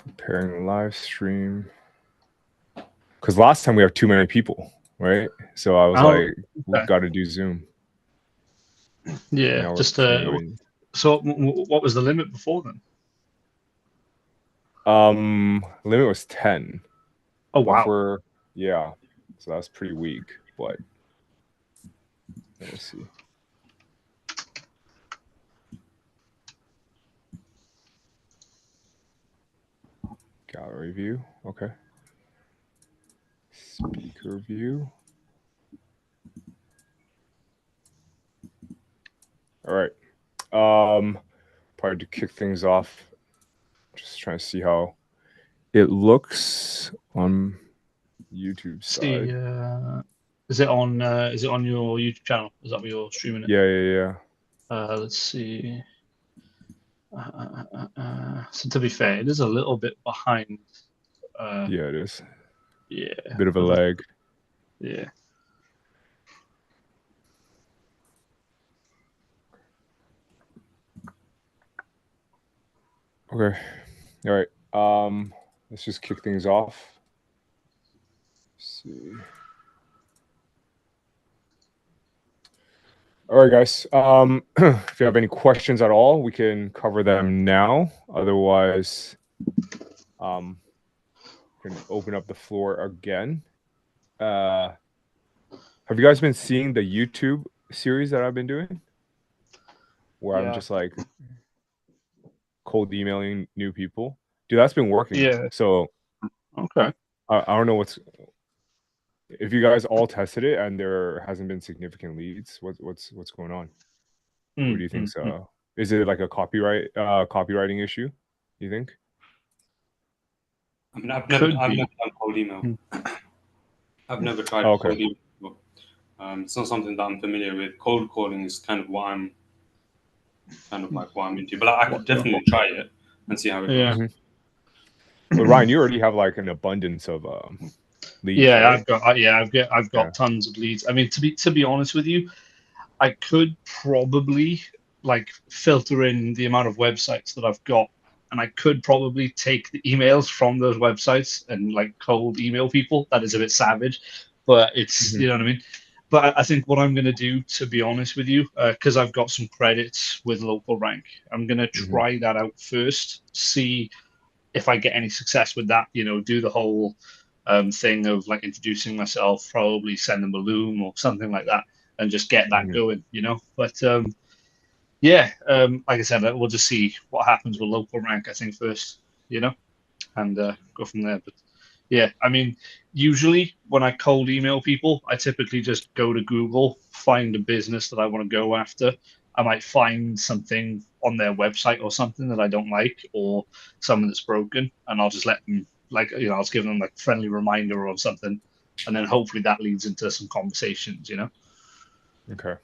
Preparing live stream. Because last time we have too many people, right? So I was like, we've okay. got to do Zoom. Yeah, Now we're just continuing. so what was the limit before then? Limit was 10. Oh But wow. for yeah, so that's pretty weak. But let me see. Gallery view. Okay. Speaker view. All right. Probably to kick things off. Just trying to see how it looks on YouTube See, side. is it on your YouTube channel? Is that where you're streaming it? Yeah. Let's see. So to be fair, it is a little bit behind. Yeah, it is. Yeah, Bit of a but lag. yeah. Okay. All right. Let's just kick things off. Let's see. All right, guys. If you have any questions at all, we can cover them now. Otherwise, we can open up the floor again. Have you guys been seeing the YouTube series that I've been doing? Where I'm Yeah. just like cold emailing new people. Dude, that's been working. Yeah. So Okay. I don't know if you guys all tested it and there hasn't been significant leads. What's going on? What do you think? Mm. So is it like a copywriting issue? You think? I mean, I've never Could be. done cold email. Hmm. I've never tried Okay. cold email before. It's not something that I'm familiar with. Cold calling is kind of what I'm into. But I could definitely try it and see how it Yeah. goes. But Ryan, you already have like an abundance of leads, Yeah, right? I've Yeah. got tons of leads. I mean, to be honest with you, I could probably like filter in the amount of websites that I've got, and I could probably take the emails from those websites and like cold email people. That is a bit savage, but it's, you know what I mean. But I think what I'm going to do, to be honest with you, because I've got some credits with local rank, I'm going to Mm-hmm. try that out first, see if I get any success with that. Do the whole thing of like introducing myself, probably send them a loom or something like that, and just get that Mm-hmm. going. But yeah, like I said, we'll just see what happens with local rank, I think, first, and go from there. But yeah, I mean, usually when I cold email people, I typically just go to Google, find a business that I want to go after. I might find something on their website or something that I don't like, or something that's broken, and I'll just let them, like, I'll just give them like a friendly reminder or something, and then hopefully that leads into some conversations. Okay.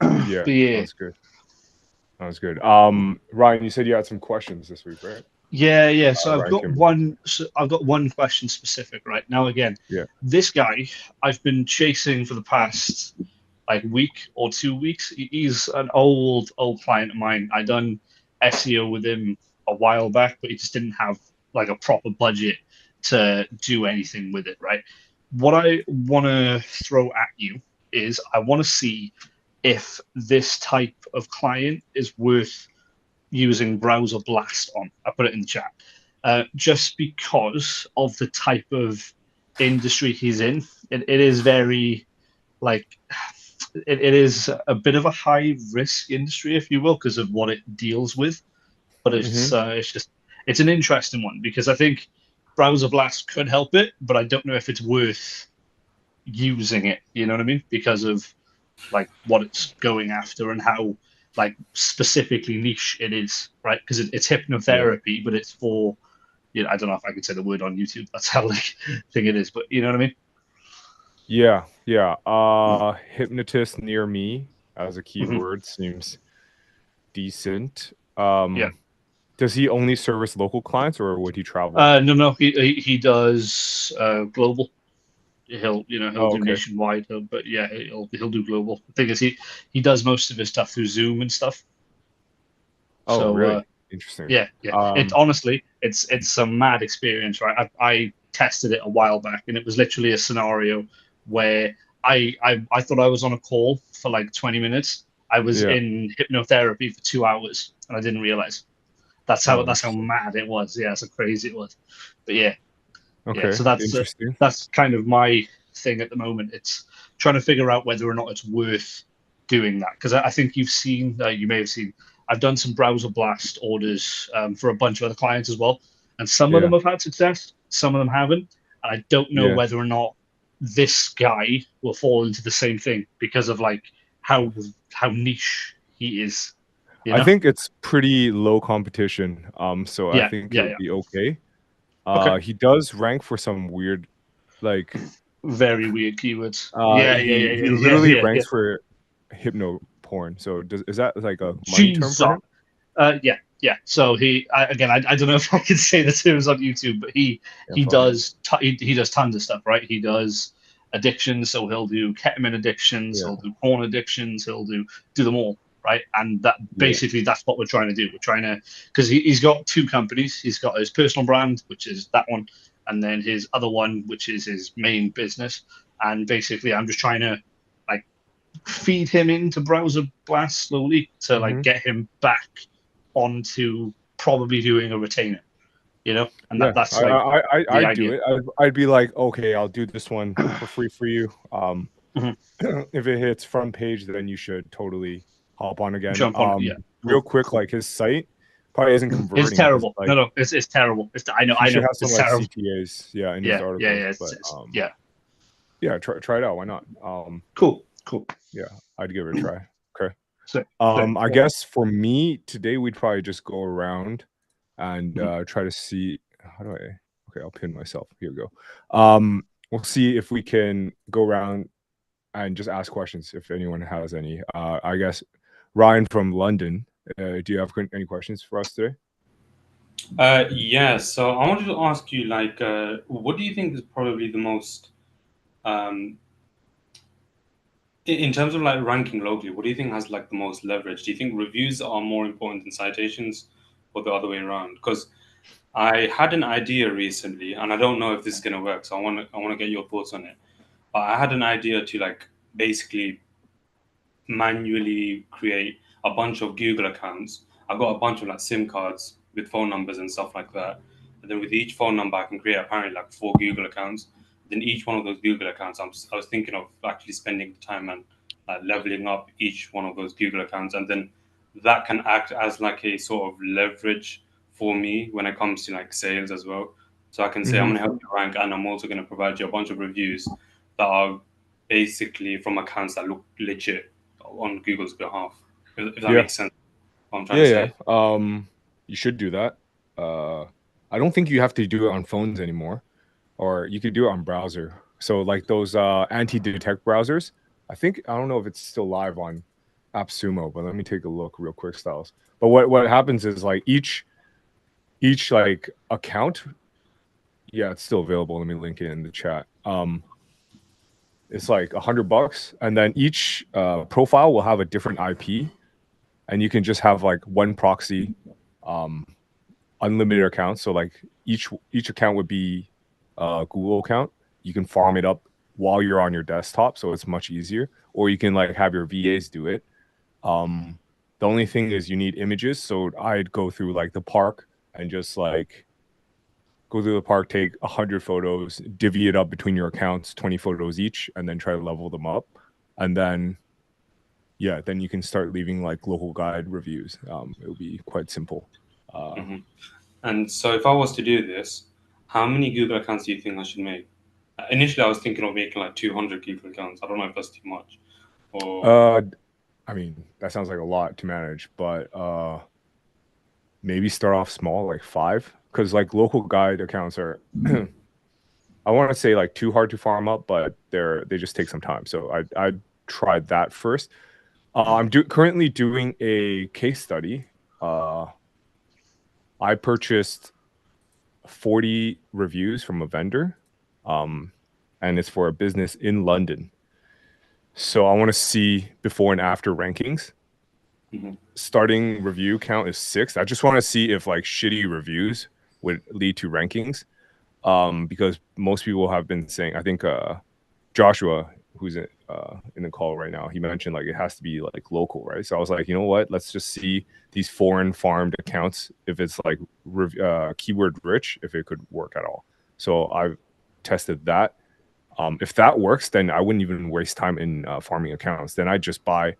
Yeah, But yeah, sounds good. Sounds good. Ryan, you said you had some questions this week, right? yeah. So I've Ryan got Kim. one. So I've got one question specific right now. Again, Yeah. this guy I've been chasing for the past like week or 2 weeks. He's an old client of mine. I done SEO with him a while back, but he just didn't have like a proper budget to do anything with it. Right. What I want to throw at you is I want to see if this type of client is worth using Browser Blast on. I put it in the chat. Just because of the type of industry he's in, it is very like it is a bit of a high risk industry, if you will, because of what it deals with. But Mm-hmm. it's an interesting one because I think Browser Blast could help it, but I don't know if it's worth using it. You know what I mean? Because of like what it's going after and how like specifically niche it is, right? Because it's Yeah. hypnotherapy, but it's for I don't know if I could say the word on YouTube. That's how like thing it is, but you know what I mean? Yeah. Hypnotist near me as a Hmm. keyword seems decent. Yeah. Does he only service local clients or would he travel? No, he does global. He'll Oh, do okay. nationwide, but yeah, he'll do global. The thing is, he does most of his stuff through Zoom and stuff. Oh, So really? Interesting. Yeah, yeah. It honestly, it's a mad experience, right? I tested it a while back, and it was literally a scenario where I thought I was on a call for like 20 minutes. I was Yeah. in hypnotherapy for 2 hours, and I didn't realize. Oh, That's how interesting. mad it was. Yeah, so crazy it was. But yeah, yeah. Okay. So Interesting. that's kind of my thing at the moment. It's trying to figure out whether or not it's worth doing that, because I think you've seen, you may have seen, I've done some Browser Blast orders for a bunch of other clients as well, and some of Yeah. them have had success, some of them haven't, and I don't know Yeah. whether or not this guy will fall into the same thing because of like how niche he is. You I know? think it's pretty low competition. So I Yeah, think yeah, it'll yeah. be okay. Okay. He does rank for some weird, like, Very weird keywords. Yeah, yeah, yeah, he yeah, yeah, literally yeah, yeah. ranks for hypno porn. So is that like a money term Jesus. for him? Yeah, yeah. So I don't know if I can say the terms on YouTube, but Yeah, he fine. does he does tons of stuff, right? He does addictions, so he'll do ketamine addictions, Yeah. he'll do porn addictions, he'll do them all, right? And that Yeah. basically that's what we're trying to do. We're trying to, because he's got two companies. He's got his personal brand, which is that one, and then his other one, which is his main business. And basically, I'm just trying to like feed him into Browser Blast slowly to like Mm-hmm. get him back onto probably doing a retainer, and Yeah, that's like the I'd do idea. it. I'd be like, okay, I'll do this one for free for you. Mhm. If it hits front page, then you should totally hop on again. Jump on, yeah. Real Cool, quick, cool. like his site probably isn't It's converting because terrible. like No, it's terrible. I he should know, have some it's like terrible. CTAs, yeah, in his Yeah, yeah, articles. yeah, But yeah. yeah, try it out. Why not? Cool. Yeah, I'd give it a try. Okay. Sick. I guess for me today we'd probably just go around and Mhm. try to see how do I. Okay, I'll pin myself. Here we go. We'll see if we can go around and just ask questions if anyone has any. I guess Ryan from London, do you have any questions for us today? Yeah, so I wanted to ask you, like, what do you think is probably the most, um, in terms of like ranking locally, what do you think has like the most leverage? Do you think reviews are more important than citations, or the other way around? Because I had an idea recently, and I don't know if this is gonna work, so I want to get your thoughts on it. But I had an idea to like basically manually create a bunch of Google accounts. I've got a bunch of like SIM cards with phone numbers and stuff like that. And then with each phone number, I can create apparently like 4 Google accounts. Then each one of those Google accounts, I was thinking of actually spending the time and leveling up each one of those Google accounts. And then that can act as like a sort of leverage for me when it comes to like sales as well. So I can say, I'm going to help you rank, and I'm also going to provide you a bunch of reviews that are basically from accounts that look legit on Google's behalf. If that Yeah. makes sense, what I'm trying to say. You should do that. I don't think you have to do it on phones anymore, or you could do it on browser. So like those anti-detect browsers, I don't know if it's still live on AppSumo, but let me take a look real quick, Styles. But what happens is like each like account, yeah, it's still available. Let me link it in the chat. It's like $100, and then each profile will have a different IP, and you can just have like one proxy, unlimited accounts. So like each account would be a Google account. You can farm it up while you're on your desktop, so it's much easier. Or you can like have your VAs do it. The only thing is you need images, so I'd go through like the park and just like go through the park, take 100 photos, divvy it up between your accounts, 20 photos each, and then try to level them up. And then, yeah, then you can start leaving like local guide reviews. It'll be quite simple. And so if I was to do this, how many Google accounts do you think I should make? Initially, I was thinking of making like 200 Google accounts. I don't know if that's too much. Or I mean, that sounds like a lot to manage, but maybe start off small, like 5, because like local guide accounts are I want to say like too hard to farm up, but they just take some time. So I'd try that first. I'm currently doing a case study. I purchased 40 reviews from a vendor, and it's for a business in London. So I want to see before and after rankings. starting review count is 6. I just want to see if like shitty reviews would lead to rankings. Because most people have been saying, I think Joshua, who's in the call right now, he mentioned like it has to be like local, right? So I was like, you know what? Let's just see these foreign farmed accounts if it's like keyword rich, if it could work at all. So I've tested that. If that works, then I wouldn't even waste time in farming accounts. Then I just buy,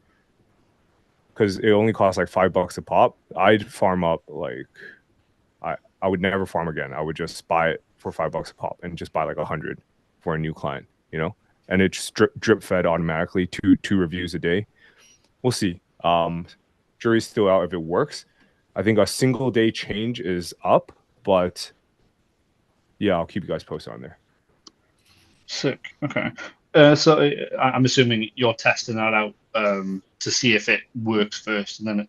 because it only costs like $5 a pop. I'd farm up like I would never farm again. I would just buy it for $5 a pop and just buy like 100 for a new client, you know, and it just drip fed automatically two reviews a day. We'll see. Jury's still out if it works. I think a single day change is up, but yeah, I'll keep you guys posted on there. Sick. Okay. So I'm assuming you're testing that out to see if it works first, and then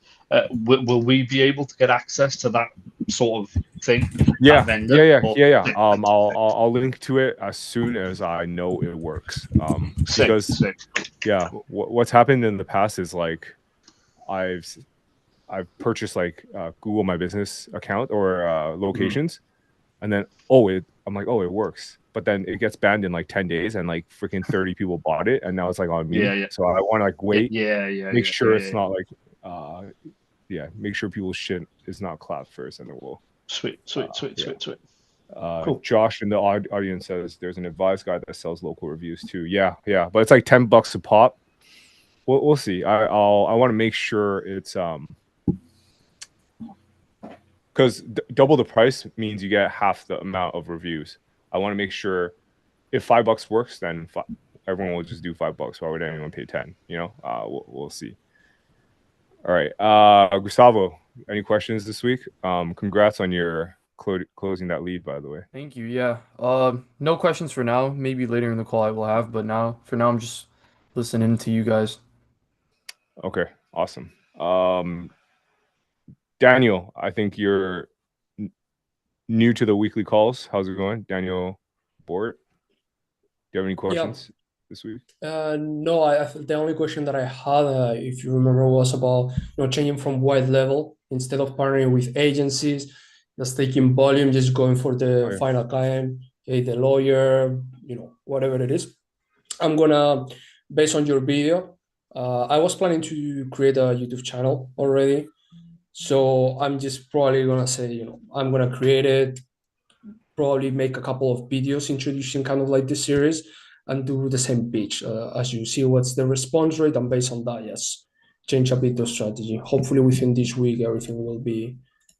will we be able to get access to that sort of thing? Yeah, vendor, yeah. I'll link to it as soon as I know it works. Because yeah, what's happened in the past is like I've purchased like Google My Business account or locations, and then I'm like, it works. But then it gets banned in like 10 days and like freaking 30 people bought it. And now it's like on me. Yeah. So I want to like wait. Make sure it's not like, make sure people's shit is not clapped first and then we'll. Sweet. Cool. Josh in the audience says there's an advice guy that sells local reviews too. Yeah. But it's like $10 a pop. We'll see. I want to make sure it's, because double the price means you get half the amount of reviews. I want to make sure if $5 works, then everyone will just do $5. Why would anyone pay 10? You know, we'll see. All right, Gustavo, any questions this week? Congrats on your closing that lead, by the way. Thank you. Yeah. No questions for now. Maybe later in the call I will have, but for now I'm just listening to you guys. Okay, awesome. Daniel, I think you're new to the weekly calls. How's it going, Daniel Bort? Do you have any questions this week? No, the only question that I had, if you remember, was about changing from white label instead of partnering with agencies, just taking volume, just going for the final client, the lawyer, whatever it is. I'm gonna, based on your video, I was planning to create a YouTube channel already. So I'm just probably gonna say, I'm gonna create it, probably make a couple of videos introducing kind of like this series and do the same pitch as you see what's the response rate, and based on that, yes, change a bit the strategy. Hopefully within this week, everything will be,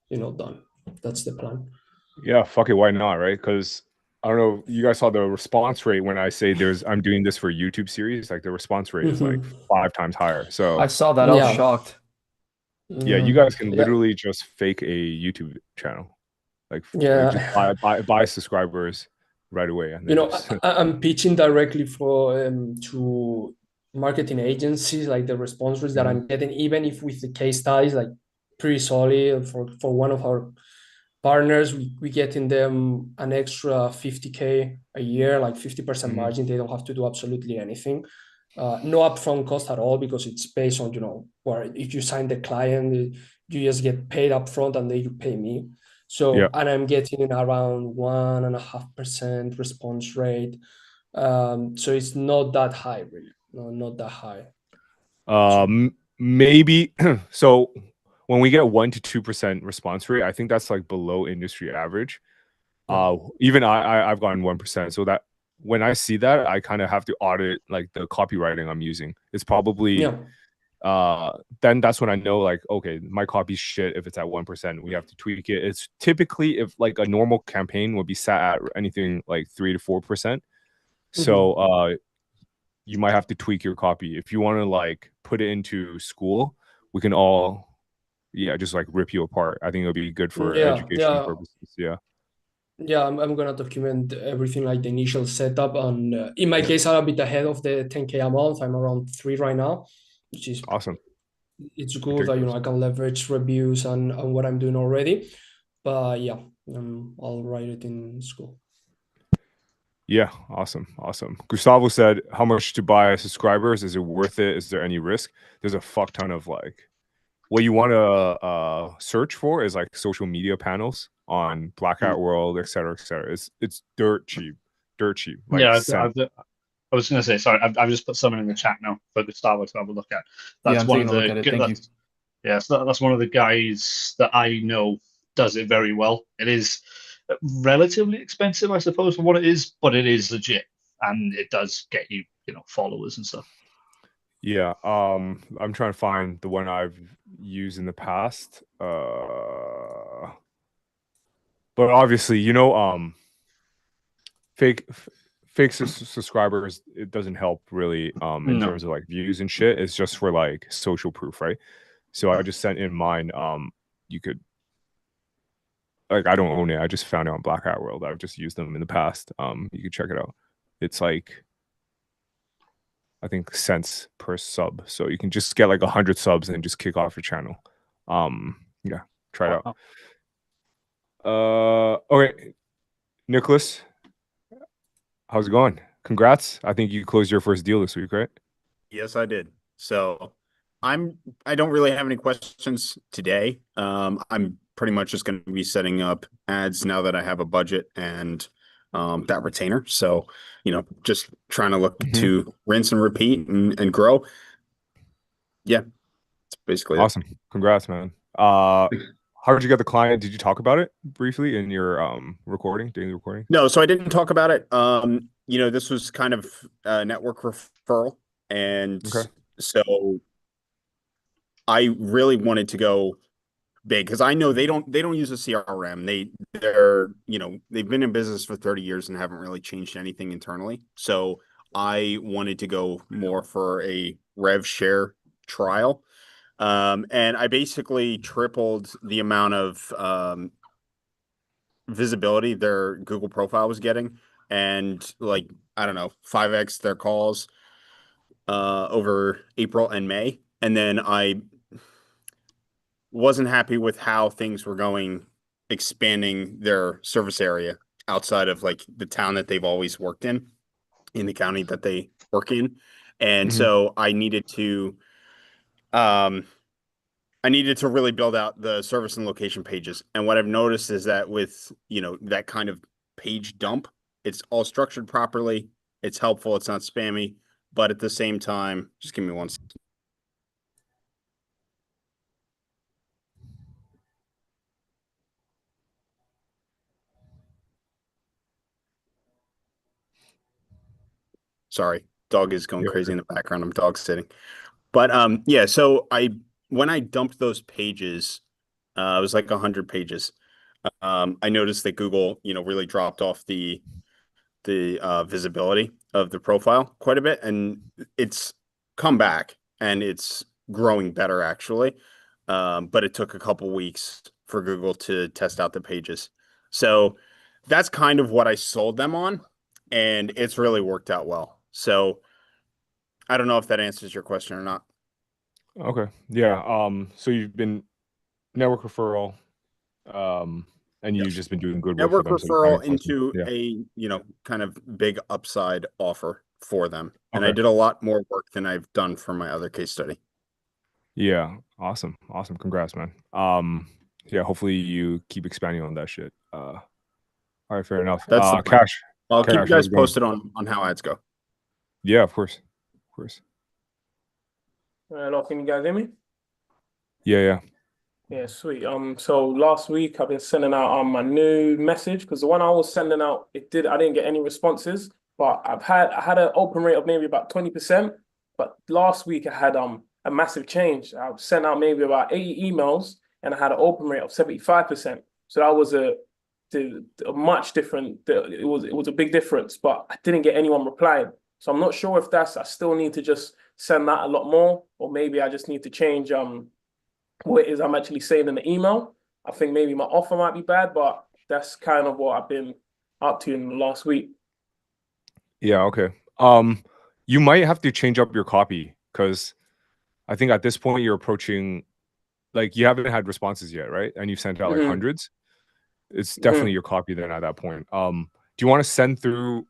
done. That's the plan. Yeah, fuck it, why not, right? Because I don't know, you guys saw the response rate when I say I'm doing this for a YouTube series, like the response rate is like 5 times higher. So I saw that. I was shocked. Yeah, you guys can literally just fake a YouTube channel, like just buy subscribers right away. And I'm pitching directly to marketing agencies, like the response rates that I'm getting, even if with the case studies, like pretty solid. For one of our partners, we getting them an extra $50K a year, like 50% margin. They don't have to do absolutely anything. No upfront cost at all, because it's based on, where if you sign the client, you just get paid upfront and then you pay me. So, and I'm getting around 1.5% response rate. So it's not that high, really. No, not that high. Maybe. So when we get 1 to 2% response rate, I think that's like below industry average. Even I've gotten 1%. So that when I see that, I kind of have to audit like the copywriting I'm using. It's probably then that's when I know, like, okay, my copy's shit. If it's at 1%, we have to tweak it. It's typically, if like a normal campaign would be sat at anything like 3 to 4%. So you might have to tweak your copy. If you want to like put it into school, we can all just like rip you apart. I think it'll be good for education purposes. I'm gonna document everything, like the initial setup, and in my case, I'm a bit ahead of the 10K a month. I'm around 3 right now, which is awesome. It's good that I can leverage reviews and what I'm doing already. But I'll write it in school. Yeah, awesome. Gustavo said, how much to buy subscribers? Is it worth it? Is there any risk? There's a fuck ton of like what you want to search for is like social media panels on Black Hat World, et cetera, et cetera. It's dirt cheap, like Yeah, cent. I was going to say, sorry, I've just put something in the chat now for Gustavo to have a look at. Yeah, That's I'm one taking of a look the at it. Thank you. that's one of the guys that I know does it very well. It is relatively expensive, I suppose, for what it is, but it is legit, and it does get you, followers and stuff. Yeah, I'm trying to find the one I've used in the past. But obviously, fake subscribers, it doesn't help really in No. terms of like views and shit. It's just for like social proof, right? So I just sent in mine. You could, like, I don't own it. I just found it on Black Hat World. I've just used them in the past. You can check it out. It's like, I think, cents per sub. So you can just get like 100 subs and just kick off your channel. Yeah, try it out. Okay, Nicholas, how's it going? Congrats. I think you closed your first deal this week, right? Yes, I did. So I don't really have any questions today. I'm pretty much just going to be setting up ads now that I have a budget and that retainer. So, just trying to look to rinse and repeat and grow. Yeah, that's basically awesome. Congrats, man. How did you get the client? Did you talk about it briefly in your daily recording? No, so I didn't talk about it. This was kind of a network referral, and so I really wanted to go big because I know they don't use a CRM. They've been in business for 30 years and haven't really changed anything internally. So I wanted to go more for a rev share trial. And I basically tripled the amount of visibility their Google profile was getting, and like, I don't know, 5x their calls over April and May. And then I wasn't happy with how things were going, expanding their service area outside of like the town that they've always worked in the county that they work in. And so I needed to really build out the service and location pages. And what I've noticed is that with, that kind of page dump, it's all structured properly. It's helpful. It's not spammy, but at the same time, just give me one second. Sorry, dog is going crazy in the background. I'm dog sitting. But yeah, so when I dumped those pages, it was like 100 pages. I noticed that Google, really dropped off the visibility of the profile quite a bit, and it's come back and it's growing better actually. But it took a couple weeks for Google to test out the pages. So that's kind of what I sold them on, and it's really worked out well. So I don't know if that answers your question or not. Okay. Yeah. So you've been network referral, and you've just been doing good work Network for them. referral into a, kind of big upside offer for them. And I did a lot more work than I've done for my other case study. Yeah. Awesome. Congrats, man. Yeah, hopefully you keep expanding on that shit. All right, fair enough. That's Cash. I'll keep you guys posted on how ads go. Yeah, of course. Hello, can you guys hear me? Yeah. Yeah, sweet. So last week I've been sending out my new message because the one I was sending out, I didn't get any responses, but I had an open rate of maybe about 20%. But last week I had a massive change. I sent out maybe about 80 emails and I had an open rate of 75%. So that was a much different. It was a big difference, but I didn't get anyone replying. So I'm not sure if I still need to just send that a lot more, or maybe I just need to change what it is I'm actually saying in the email. I think maybe my offer might be bad, but that's kind of what I've been up to in the last week. Yeah, okay. You might have to change up your copy because I think at this point you're approaching, like, you haven't had responses yet, right? And you've sent out like hundreds. It's definitely your copy then at that point. Do you want to send through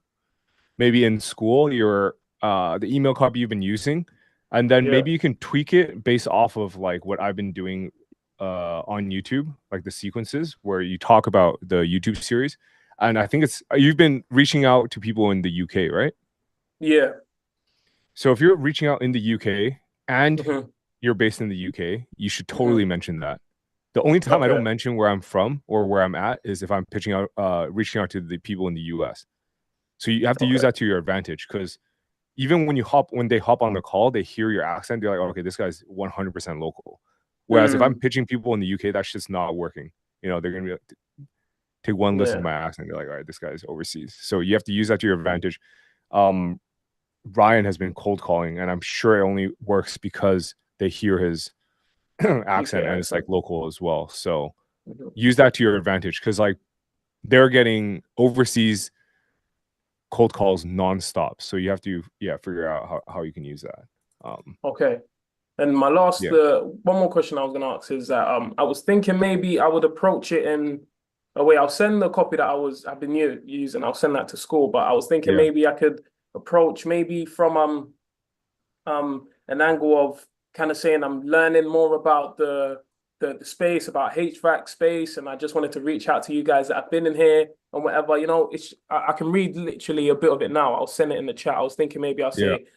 maybe in school your the email copy you've been using, and then Yeah. maybe you can tweak it based off of like what I've been doing on YouTube, like the sequences where you talk about the YouTube series. And I think it's you've been reaching out to people in the UK, right? Yeah. So if you're reaching out in the UK and Mhm. you're based in the UK, you should Mhm. totally mention that. The only time I don't Okay. mention where I'm from or where I'm at is if I'm pitching out, reaching out to the people in the US. So you have to use Okay. that to your advantage because even when they hop on the call, they hear your accent. They're like, oh, okay, this guy's 100% local. Whereas if I'm Mm. pitching people in the UK, that's just not working. You know, they're gonna be like, take one listen to Yeah. my accent. They're like, all right, this guy's overseas. So you have to use that to your advantage. Ryan has been cold calling, and I'm sure it only works because they hear his UK accent and it's like accent. local as well. So Mhm. use that to your advantage because like they're getting overseas cold calls nonstop. So you have to figure out how you can use that. Okay. And my last, Yeah. one more question I was gonna ask is that I was thinking maybe I would approach it in a way. I'll send the copy that I've been using. I'll send that to school. But I was thinking Yeah. maybe I could approach maybe from an angle of kind of saying I'm learning more about the space, about HVAC space, and I just wanted to reach out to you guys that have been in here and whatever. You know, I can read literally a bit of it now. I'll send it in the chat. I was thinking maybe I'll Yeah. say.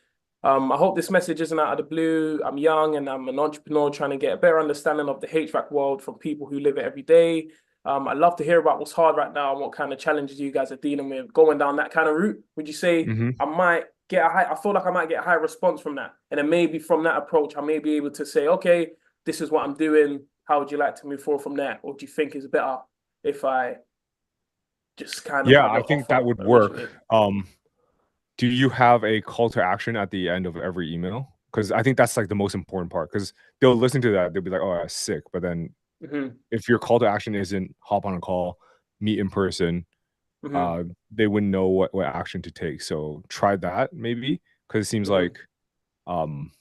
I hope this message isn't out of the blue. I'm young and I'm an entrepreneur trying to get a better understanding of the HVAC world from people who live it every day. I'd love to hear about what's hard right now and what kind of challenges you guys are dealing with going down that kind of route. Would you say Mhm. I feel like I might get a high response from that. And then maybe from that approach, I may be able to say, okay, this is what I'm doing. How would you like to move forward from there? Or do you think it's better if I just kind of Yeah, have I an think that offer would originally? work. Do you have a call to action at the end of every email? Because I think that's like the most important part. Because they'll listen to that, they'll be like, "Oh, that's sick." But then Mhm. if your call to action isn't hop on a call, meet in person, Mhm. they wouldn't know what action to take. So try that maybe because it seems Mhm. like um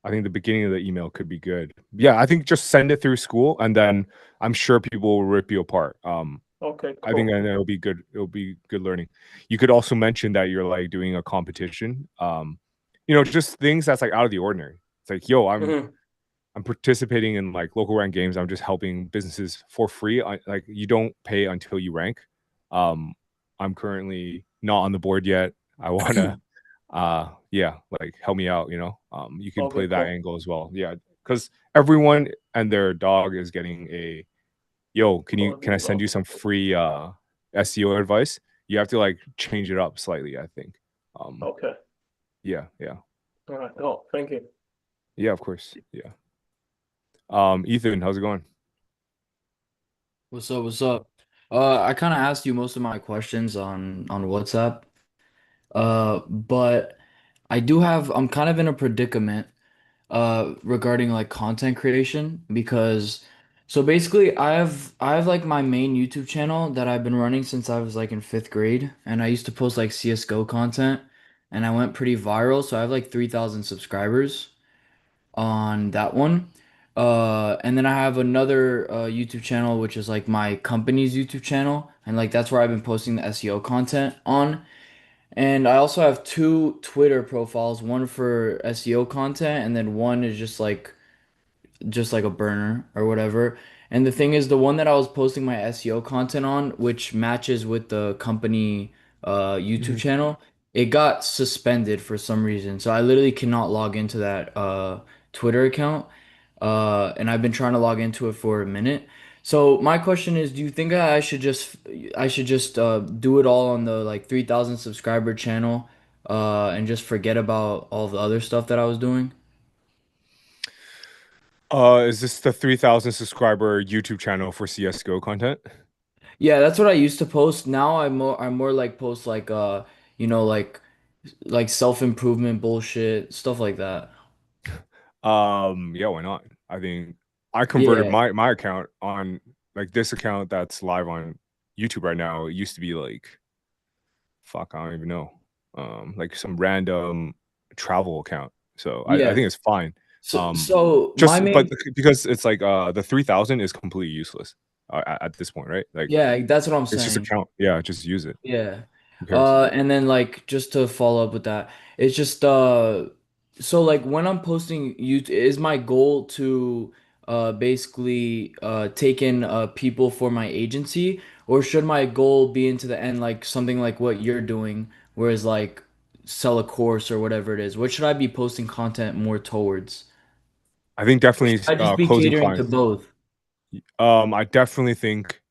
I think the beginning of the email could be good. Yeah, I think just send it through school and then I'm sure people will rip you apart. Okay, I think cool. and it'll be good. It'll be good learning. You could also mention that you're like doing a competition. You know, just things that's like out of the ordinary. It's like, yo, Mhm. I'm participating in like local rank games. I'm just helping businesses for free. Like you don't pay until you rank. Um, I'm currently not on the board yet. I wanna like help me out, you know. You can Okay, play that cool. angle as well. Yeah, because everyone and their dog is getting a yo, Cool. can I send you some free SEO advice? You have to like change it up slightly, I think. Okay. Yeah. All right. Oh, thank you. Yeah, of course. Yeah. Ethan, how's it going? What's up? What's up? I kind of asked you most of my questions on WhatsApp. But I'm kind of in a predicament regarding like content creation because so basically I have like my main YouTube channel that I've been running since I was like in fifth grade, and I used to post like CS:GO content, and I went pretty viral, so I have like 3,000 subscribers on that one. And then I have another YouTube channel, which is like my company's YouTube channel, and like that's where I've been posting the SEO content on. And I also have two Twitter profiles, one for SEO content, and then one is just like a burner or whatever. And the thing is, the one that I was posting my SEO content on, which matches with the company YouTube Mhm. channel, it got suspended for some reason. So I literally cannot log into that Twitter account. And I've been trying to log into it for a minute. So my question is, do you think I should just do it all on the like 3,000 subscriber channel and just forget about all the other stuff that I was doing? Is this the 3,000 subscriber YouTube channel for CS:GO content? Yeah, that's what I used to post. Now I'm more like post like you know like self-improvement bullshit, stuff like that. Yeah, why not? I think I converted Yeah. my account on like this account that's live on YouTube right now. It used to be like fuck, I don't even know. Like some random travel account. So I Yeah. think it's fine. So my Just but main because it's like the 3,000 is completely useless at this point, right? Like yeah, that's what I'm it's just a saying. count. Yeah, just use it. Yeah. Who cares? And then like just to follow up with that, it's just So like when I'm posting YouTube, is my goal to basically take in people for my agency, or should my goal be into the end like something like what you're doing, whereas like sell a course or whatever it is? What should I be posting content more towards? I think Or should definitely I just be closing catering to clients. both? I definitely think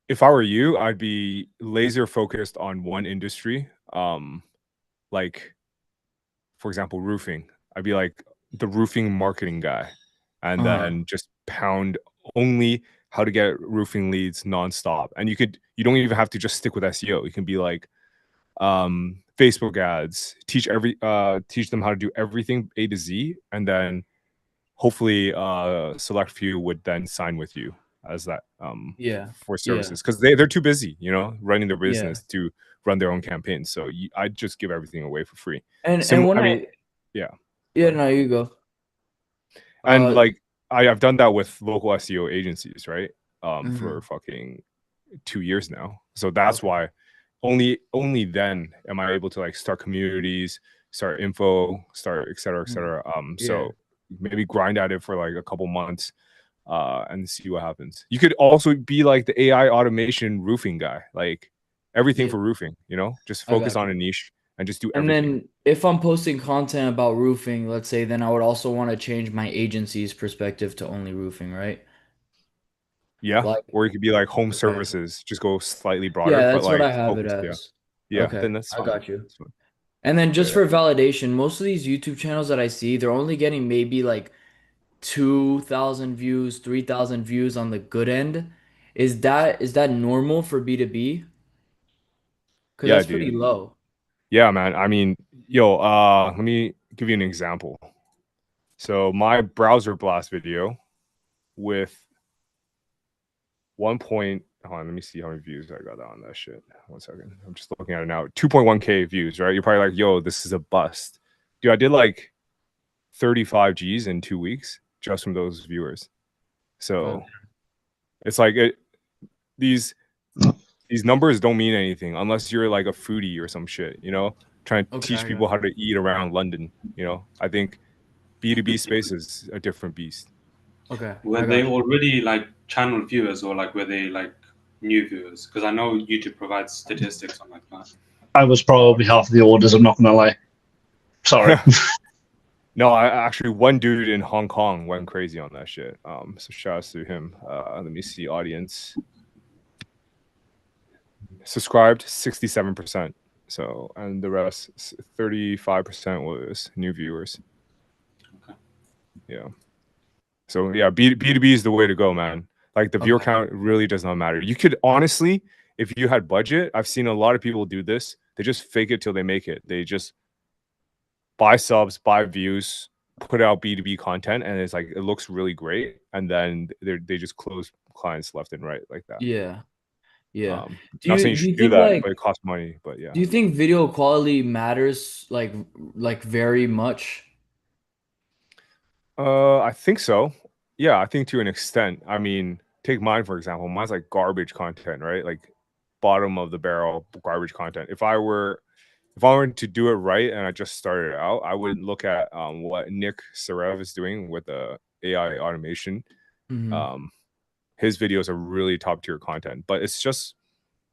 if I were you, I'd be laser focused on one industry. Like for example, roofing. I'd be like the roofing marketing guy, and then just pound only how to get roofing leads nonstop. And you don't even have to just stick with SEO. You can be like Facebook ads, teach them how to do everything A to Z, and then hopefully select few would then sign with you as that Yeah. for Yeah. services, because they're too busy, running their Yeah. business to run their own campaigns. So I'd just give everything away for free. And when I mean, yeah. no, you go. And like I've done that with local SEO agencies, right? For fucking 2 years now. So that's why only then am I able to like start communities, start info, start et cetera, et cetera. So maybe grind at it for like a couple months and see what happens. You could also be like the AI automation roofing guy, like everything for roofing, just I focus got on a you. niche and just do And everything. then if I'm posting content about roofing, let's say, then I would also want to change my agency's perspective to only roofing, right? Yeah. Like, Or you could be like home okay. services, just go slightly broader, Yeah, but that's what like I have it focus. Yeah. as. Yeah. Okay, Then that's I fine. got you. That's fine. And then just Yeah. for validation, most of these YouTube channels that I see, they're only getting maybe like 2,000 views, 3,000 views on the good end. Is that normal for B2B? Because Yeah, that's pretty dude. low. Yeah, man. I mean, let me give you an example. So my browser blast video with hold on, let me see how many views I got on that shit. 1 second. I'm just looking at it now. 2.1K views, right? You're probably like, yo, this is a bust. Dude, I did like 35 G's in 2 weeks just from those viewers. So it's like these numbers don't mean anything unless you're like a foodie or some shit, trying to teach people how to eat around London. I think B2B space is a different beast. Okay. Were they already like channel viewers, or like were they like new viewers? Because I know YouTube provides statistics on like that. I was probably half of the orders, I'm not gonna lie. Sorry. No, I actually, one dude in Hong Kong went crazy on that shit. So shout outs to him. Let me see, audience. Subscribed 67%. So, and the rest 35% was new viewers. Okay. Yeah. So yeah, B2B is the way to go, man. Like the viewer count really does not matter. You could honestly, if you had budget, I've seen a lot of people do this. They just fake it till they make it. They just buy subs, buy views, put out B2B content, and it's like it looks really great, and then they just close clients left and right like that. Yeah. Yeah. Not saying you should do that, but it costs money. But yeah. Do you think video quality matters like very much? I think so. Yeah, I think to an extent. I mean, take mine for example. Mine's like garbage content, right? Like bottom of the barrel garbage content. If I were to do it right and I just started out, I would look at what Nick Sarev is doing with the AI automation. His videos are really top tier content, but it's just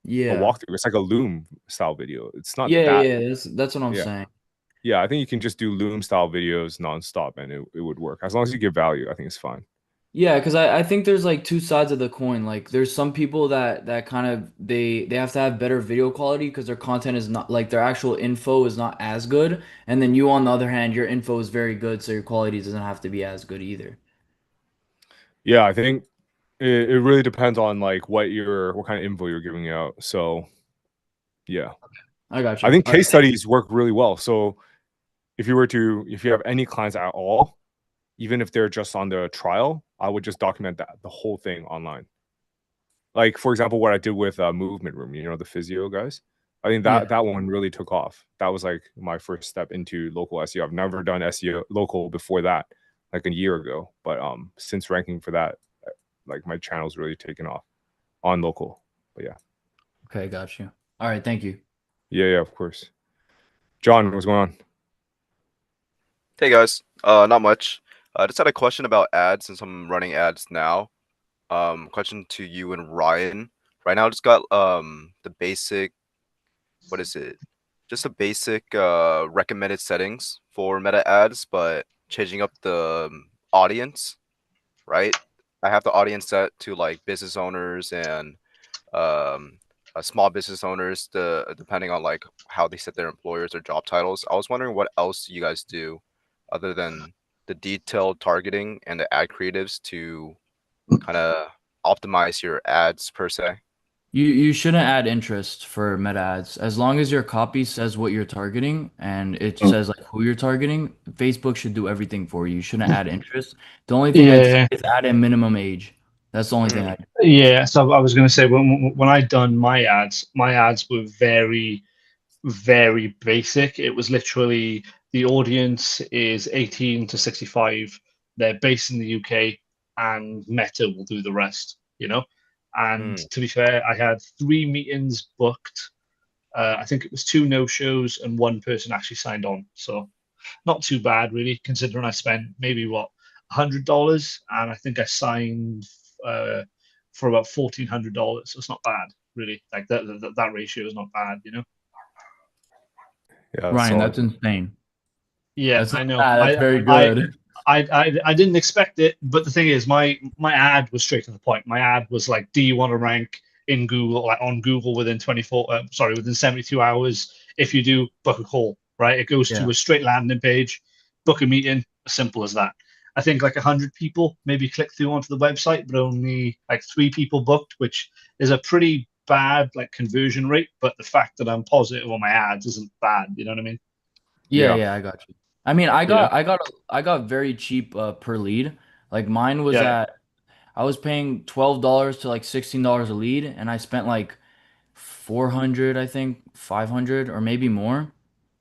a walkthrough. It's like a Loom style video. It's not that's what I'm saying. Yeah, I think you can just do Loom style videos nonstop and it would work. As long as you give value, I think it's fine. Yeah, because I think there's like two sides of the coin. Like there's some people that kind of they have to have better video quality because their content is not like their actual info is not as good. And then you on the other hand, your info is very good, so your quality doesn't have to be as good either. Yeah, I think it really depends on like what kind of info you're giving out. So yeah. I got you. I think case studies work really well. So if you have any clients at all, even if they're just on the trial, I would just document the whole thing online. Like for example, what I did with Movement Room, the physio guys. I think that one really took off. That was like my first step into local SEO. I've never done SEO local before that, like a year ago. But since ranking for that, like my channel's really taken off on local. But yeah. Okay, got you. All right, thank you. Yeah, of course. John, what's going on? Hey guys, not much. I just had a question about ads since I'm running ads now. Question to you and Ryan. Right now, I just got the basic, what is it? Just a basic recommended settings for meta ads, but changing up the audience, right? I have the audience set to like business owners and um small business owners, depending on like how they set their employers or job titles. I was wondering what else you guys do other than the detailed targeting and the ad creatives to kind of optimize your ads per se. You shouldn't add interest for meta ads. As long as your copy says what you're targeting and it says like who you're targeting, Facebook should do everything for you. You shouldn't add interest. The only thing I'd say Yeah, is add a minimum age. That's the only thing Mm. I yeah. So I was going to say when I done my ads were very very basic. It was literally the audience is 18 to 65. They're based in the UK, and Meta will do the rest. And Mm. to be fair, I had 3 meetings booked. I think it was 2 no-shows and one person actually signed on. So not too bad, really, considering I spent maybe what $100, and I think I signed for about $1,400. So it's not bad, really. Like that ratio is not bad. Yeah, that's Ryan, solid. that's insane. Yeah, That's I not know. bad. That's very I, good. I didn't expect it, but the thing is, my ad was straight to the point. My ad was like, "Do you want to rank in Google, like on Google within 24? Within 72 hours. If you do, book a call." Right? It goes Yeah. to a straight landing page, book a meeting. As simple as that. I think like 100 people maybe click through onto the website, but only like 3 people booked, which is a pretty bad like conversion rate. But the fact that I'm positive on my ads isn't bad. You know what I mean? Yeah, Yeah. yeah, I got you. I mean, I Yeah. got I got very cheap per lead. Like mine was Yeah. at I was paying $12 to like $16 a lead, and I spent like 400, I think, 500 or maybe more.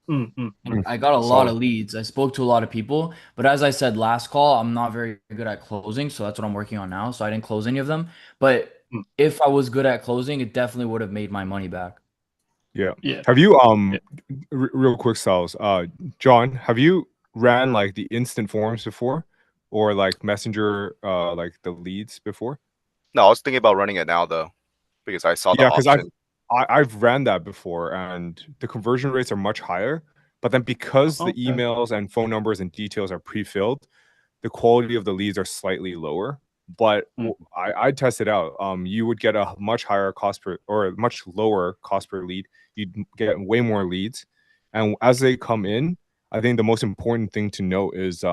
Mm, mm, mm. I got a lot Solid. of leads. I spoke to a lot of people, but as I said last call, I'm not very good at closing, so that's what I'm working on now. So I didn't close any of them. But Mm. if I was good at closing, it definitely would have made my money back. Yeah. Yeah. Have you Yeah. real quick, Styles, John, have you ran like the instant forms before, or like Messenger, like the leads before? No, I was thinking about running it now though, because I saw the Yeah, because option. I've ran that before, and the conversion rates are much higher. But then because the Okay. emails and phone numbers and details are pre-filled, the quality of the leads are slightly lower. But Mm. I tested out. You would get a much higher cost per, or a much lower cost per lead. You'd get way more leads, and as they come in, I think the most important thing to note is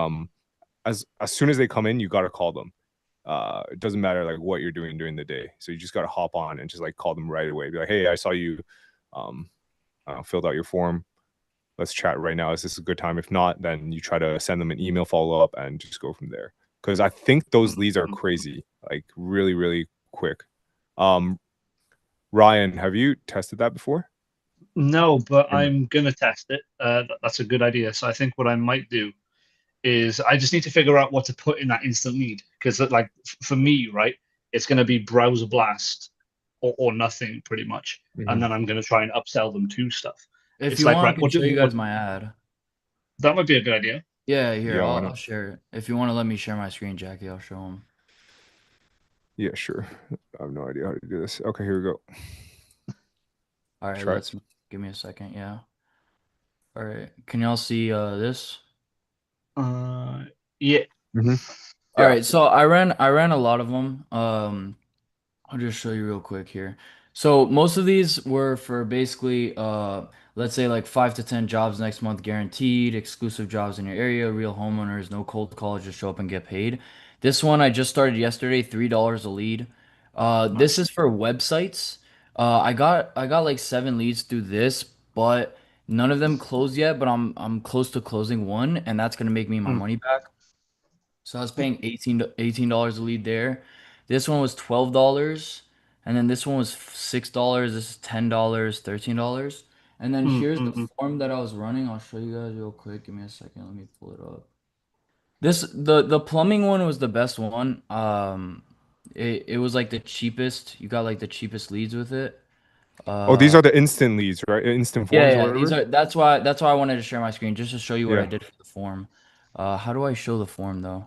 as soon as they come in, you got to call them. It doesn't matter like what you're doing during the day, so you just got to hop on and just like call them right away. Be like, hey, I saw you filled out your form. Let's chat right now. Is this a good time? If not, then you try to send them an email follow-up and just go from there, because I think those leads are crazy, like really really quick. Ryan, have you tested that before? No, but Or no? I'm gonna test it. That's a good idea. So I think what I might do is I just need to figure out what to put in that instant lead, because like for me, right, it's gonna be browser blast or nothing pretty much, and then I'm gonna try and upsell them to stuff. If It's you like, want, I right, can show you guys my ad. that might be a good idea. Yeah, here, Yeah, why I'll not? share it. If you want to let me share my screen, Jackie, I'll show them. Yeah, sure. I have no idea how to do this. Okay, here we go. All right, Try it. let's give me a second. Yeah. All right. Can y'all see this? Yeah. Mhm. All Yeah. right, so I ran a lot of them. I'll just show you real quick here. So most of these were for basically let's say like 5 to 10 jobs next month guaranteed, exclusive jobs in your area, real homeowners, no cold calls, just show up and get paid. This one I just started yesterday, $3 a lead. This is for websites. I got like 7 leads through this, but none of them closed yet, but I'm close to closing one, and that's gonna make me my Mm. money back. So I was paying $18 a lead there. This one was $12. And then this one was $6. This is $10, $13. And then here's the form that I was running. I'll show you guys real quick. Give me a second. Let me pull it up. The plumbing one was the best one. It was like the cheapest. You got like the cheapest leads with it. Oh, these are the instant leads, right? Instant Yeah, forms or yeah. whatever. That's why I wanted to share my screen just to show you what I Yeah. did for the form. How do I show the form though?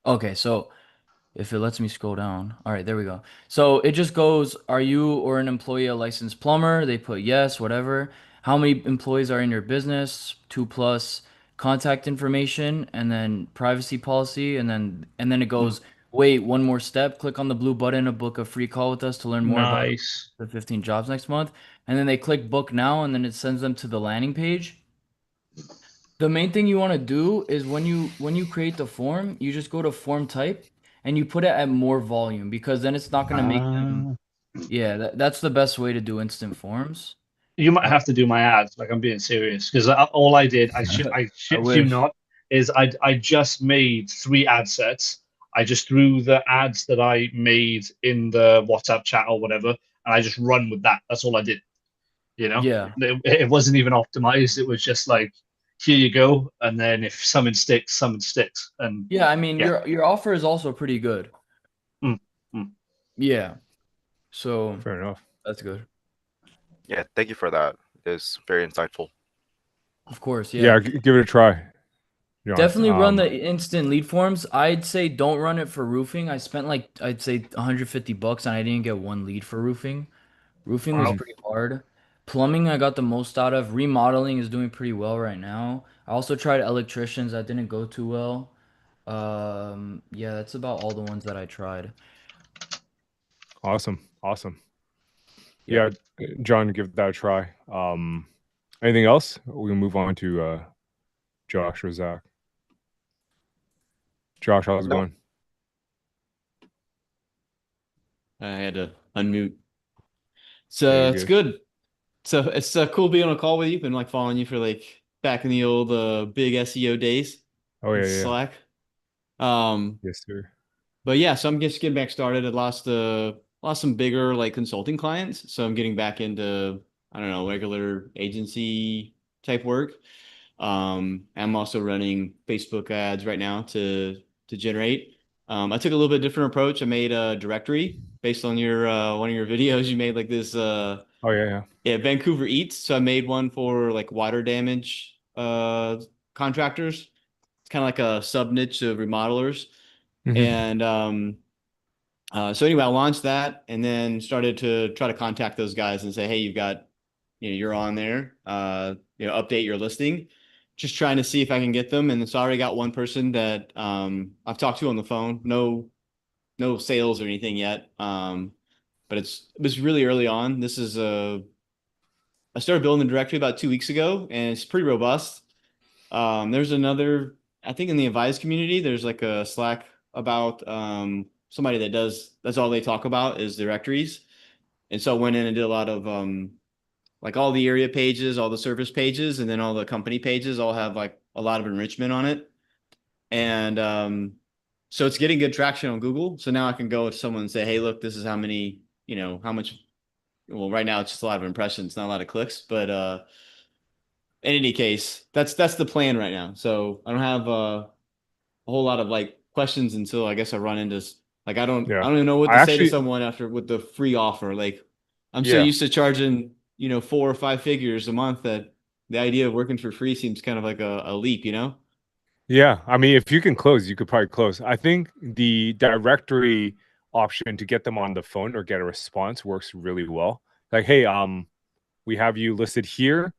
Okay, so if it lets me scroll down. All right, there we go. So it just goes, are you or an employee a licensed plumber? They put yes, whatever. How many employees are in your business? 2 plus contact information and then privacy policy and then it goes, wait, one more step. Click on the blue button to book a free call with us to learn more about Nice. the 15 jobs next month. And then they click book now and then it sends them to the landing page. The main thing you want to do is when you create the form, you just go to form type and you put it at more volume because then it's not going to make them. Yeah, that's the best way to do instant forms. You might have to do my ads. Like I'm being serious because all I did, I shit you wish. not, is I just made 3 ad sets. I just threw the ads that I made in the WhatsApp chat or whatever, and I just run with that. That's all I did. You know, Yeah. it wasn't even optimized. It was just like, here you go, and then if something sticks, something sticks. And Yeah, I mean yeah. your offer is also pretty good. Mm, mm. Yeah. So Fair enough. that's good. Yeah, thank you for that. It's very insightful. Of course, Yeah, yeah. give it a try. John. Definitely run the instant lead forms. I'd say don't run it for roofing. I spent like I'd say $150 and I didn't get one lead for roofing. Roofing was Wow. pretty hard. Plumbing, I got the most out of. Remodeling is doing pretty well right now. I also tried electricians. That didn't go too well. Yeah, that's about all the ones that I tried. Awesome. Yeah. Yeah, John, give that a try. Anything else? We can move on to Josh or Zach. Josh, how's it going? I had to unmute. Yeah, So it's good. So it's cool being on a call with you. Been like following you for like back in the old big SEO days. Oh yeah, Slack. Yes, sir. But yeah, so I'm just getting back started. I lost some bigger like consulting clients, so I'm getting back into I don't know regular agency type work. I'm also running Facebook ads right now to generate. I took a little bit different approach. I made a directory based on your one of your videos. You made like this Oh yeah. Vancouver Eats. So I made one for like water damage contractors. It's kind of like a sub niche of remodelers. And so anyway, I launched that and then started to try to contact those guys and say, hey, you've got, you're on there, update your listing. Just trying to see if I can get them. And it's already got one person that I've talked to on the phone. No sales or anything yet. But it was really early on. This is I started building the directory about 2 weeks ago, and it's pretty robust. There's another, I think in the advice community, there's like a Slack about somebody that's all they talk about is directories. And so I went in and did a lot of like all the area pages, all the service pages, and then all the company pages all have like a lot of enrichment on it. And so it's getting good traction on Google. So now I can go to someone and say, hey, look, this is how many, how much. Well, right now it's just a lot of impressions, not a lot of clicks, but in any case, that's the plan right now. So I don't have a whole lot of like questions until I guess I run into like I don't even know what to say to someone after with the free offer. Like I'm so used to charging 4 or 5 figures a month that the idea of working for free seems kind of like a leap, Yeah, I mean, if you can close, you could probably close. I think the directory option to get them on the phone or get a response works really well. Like, hey, we have you listed here.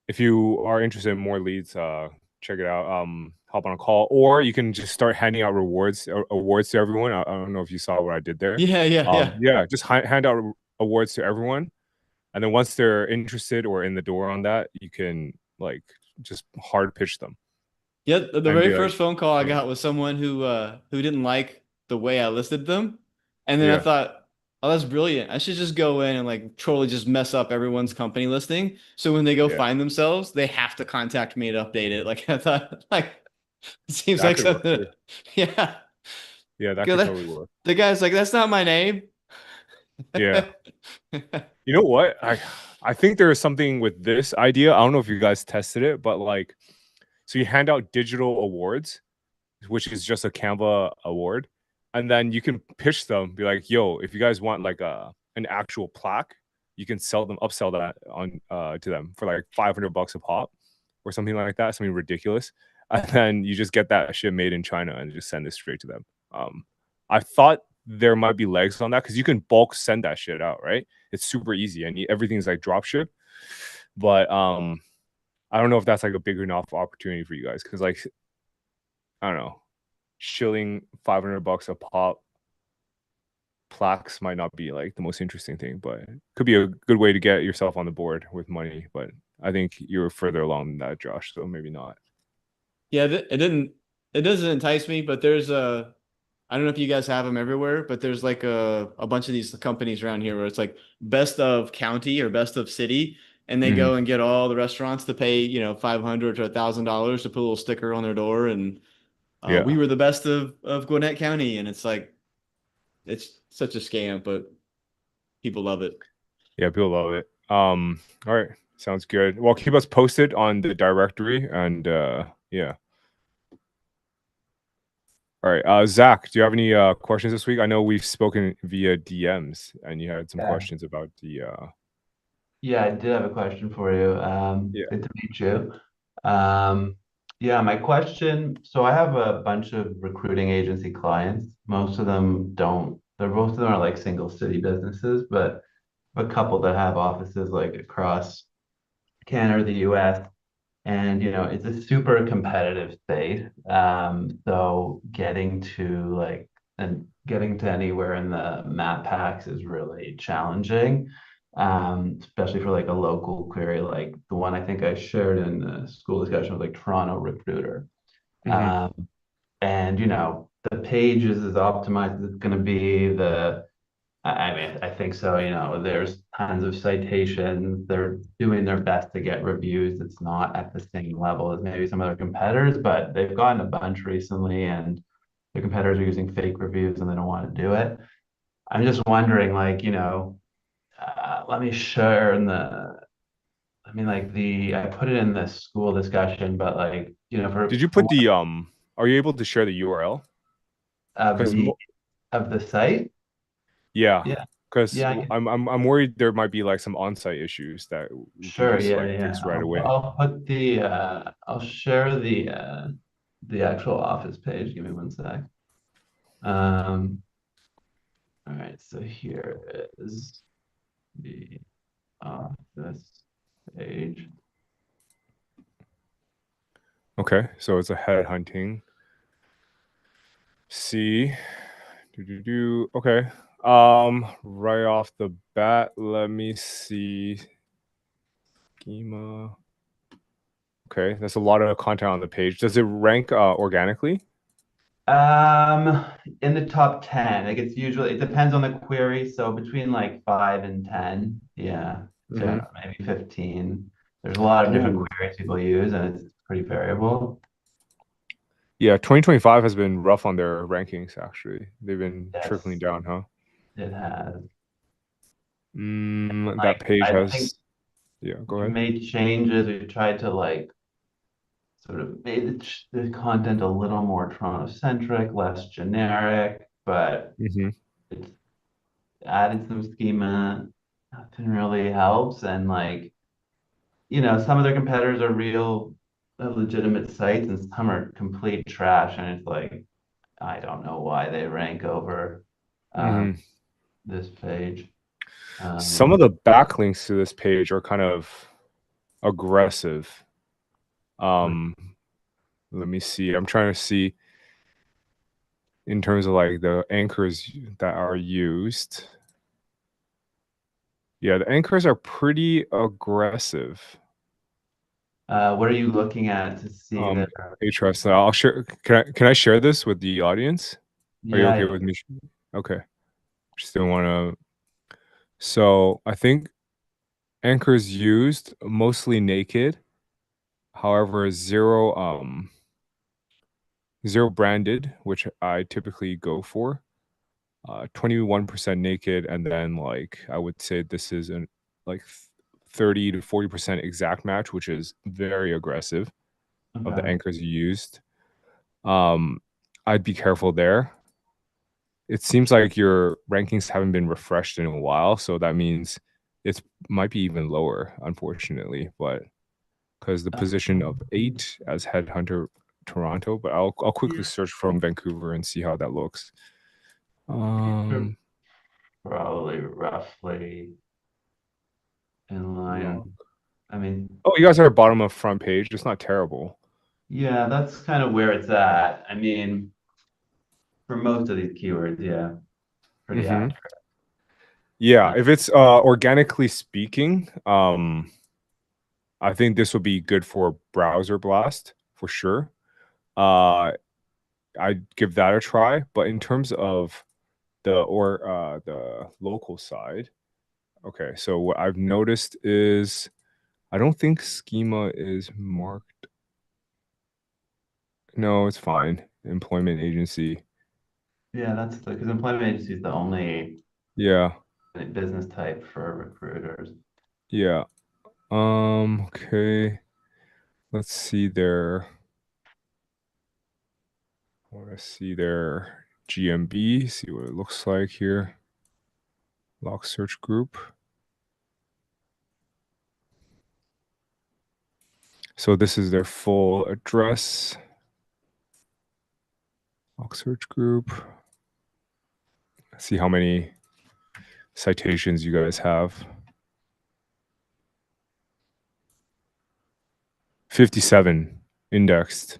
If you are interested in more leads, check it out. Hop on a call, or you can just start handing out awards to everyone. I don't know if you saw what I did there. Yeah. Just hand out awards to everyone, and then once they're interested or in the door on that, you can like just hard pitch them. Yeah, the very first phone call I got was someone who didn't like the way I listed them, and then I thought, oh, that's brilliant. I should just go in and like totally just mess up everyone's company listing. So when they go find themselves, they have to contact me to update it. Like I thought, like it seems like something. Yeah. Yeah, that could totally work. The guy's like, that's not my name. Yeah. You know what? I think there is something with this idea. I don't know if you guys tested it, but like, so you hand out digital awards, which is just a Canva award. And then you can pitch them, be like, yo, if you guys want like an actual plaque, you can upsell that on to them for like $500 a pop or something like that, something ridiculous. and then you just get that shit made in China and just send it straight to them. I thought there might be legs on that because you can bulk send that shit out, right? It's super easy and everything's like drop ship. But I don't know if that's like a big enough opportunity for you guys because like I don't know, shilling $500 a pop plaques might not be like the most interesting thing, but it could be a good way to get yourself on the board with money. But I think you're further along than that, Josh, so maybe not. Yeah, it doesn't entice me, but there's I don't know if you guys have them everywhere, but there's like a bunch of these companies around here where it's like best of county or best of city, and they go and get all the restaurants to pay, you know, $500 to $1,000 to put a little sticker on their door, and we were the best of Gwinnett County, and it's like it's such a scam, but people love it. Yeah, people love it. All right, sounds good. Well, keep us posted on the directory, and yeah. All right, Zach, do you have any questions this week? I know we've spoken via DMs, and you had some questions about the. Yeah, I did have a question for you. Good to meet you. Yeah, my question. So I have a bunch of recruiting agency clients. Most of them don't. Most of them are like single city businesses, but a couple that have offices like across Canada or the US. And you know, it's a super competitive space. So getting to anywhere in the map packs is really challenging. Especially for like a local query, like the one I think I shared in the school discussion was like Toronto Recruiter. And you know, the page is as optimized as it's going to be. I mean, I think so. You know, there's tons of citations. They're doing their best to get reviews. It's not at the same level as maybe some other competitors, but they've gotten a bunch recently, and the competitors are using fake reviews and they don't want to do it. I'm just wondering, like, you know, let me share in the. I mean, like I put it in the school discussion, but like, you know, Did you put the Are you able to share the URL of the site? Yeah. Yeah. Because I'm worried there might be like some on-site issues that we can just fix right away. I'll put I'll share the actual office page. Give me one sec. All right, so here is the office page. Okay, so it's a headhunting. See, okay. Right off the bat, let me see. Schema. Okay, there's a lot of content on the page. Does it rank organically? In the top 10, like it depends on the query. So between like 5 and 10, yeah. So maybe 15. There's a lot of different queries people use, and it's pretty variable. Yeah, 2025 has been rough on their rankings. Actually, they've been trickling down, huh? It has. That page has. Yeah, go ahead. Made changes. We tried to like sort of made the content a little more Toronto-centric, less generic, but it's added some schema. Nothing really helps, and like, you know, some of their competitors are real legitimate sites, and some are complete trash, and it's like, I don't know why they rank over this page. Some of the backlinks to this page are kind of aggressive. Let me see. I'm trying to see in terms of like the anchors that are used. Yeah, the anchors are pretty aggressive. What are you looking at to see that? Ahrefs. I'll share. Can I share this with the audience? Are you okay with me? Okay. Just don't want to. So I think anchors used mostly naked. However, zero branded, which I typically go for. 21% naked, and then like I would say this is like 30 to 40% exact match, which is very aggressive of the anchors you used. I'd be careful there. It seems like your rankings haven't been refreshed in a while, so that means it might be even lower, unfortunately. But because the position of 8 as headhunter Toronto, but I'll quickly search from Vancouver and see how that looks. Probably roughly in line. I mean, oh, you guys are bottom of front page. It's not terrible. yeah, that's kind of where it's at. I mean, for most of these keywords, yeah, pretty accurate. Yeah, if it's organically speaking, I think this will be good for Browser Blast for sure. I'd give that a try. But in terms of the local side, okay. So what I've noticed is I don't think schema is marked. No, it's fine. Employment agency. Yeah, that's because employment agency is the only business type for recruiters. Yeah. Okay. Let's see their. I want to see their GMB, see what it looks like here. Lock search group. So this is their full address. Lock search group. Let's see how many citations you guys have. 57 indexed.